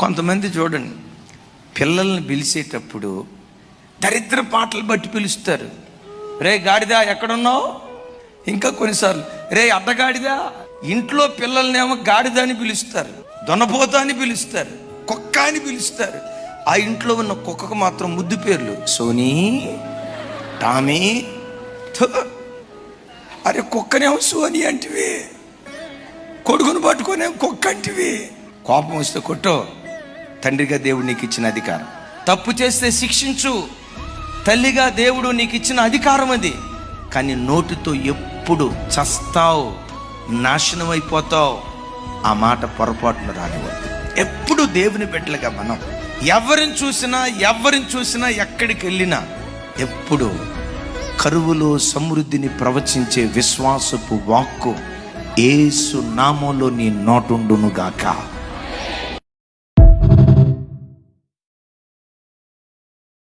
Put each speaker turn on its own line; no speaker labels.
కొంతమంది చూడండి, పిల్లల్ని పిలిచేటప్పుడు దరిద్ర పాటలు బట్టి పిలుస్తారు. రే గాడిదా ఎక్కడున్నావు? ఇంకా కొన్నిసార్లు రే అడ్డగాడిదా. ఇంట్లో పిల్లల్నేమో గాడిద అని పిలుస్తారు, దొనపోత అని పిలుస్తారు, కుక్క అని పిలుస్తారు. ఆ ఇంట్లో ఉన్న కుక్కకు మాత్రం ముద్దు పేర్లు సోనీ, టామీ. అరే కుక్కనేమో సోనీ అంటివి, కొడుకును పట్టుకునే కుక్క అంటివి. కోపం వస్తే కొట్టో, తండ్రిగా దేవుడు నీకు ఇచ్చిన అధికారం. తప్పు చేస్తే శిక్షించు, తల్లిగా దేవుడు నీకు ఇచ్చిన అధికారం అది. కానీ నోటితో ఎప్పుడు చస్తావు, నాశనం అయిపోతావు, ఆ మాట పొరపాటును రానివ్వద్దు. ఎప్పుడు దేవుని బిడ్డలుగా మనం ఎవరిని చూసినా ఎక్కడికి వెళ్ళినా ఎప్పుడు కరువులో సమృద్ధిని ప్రవచించే విశ్వాసపు వాక్కు యేసు నామములో నీ నోటుండునుగాక.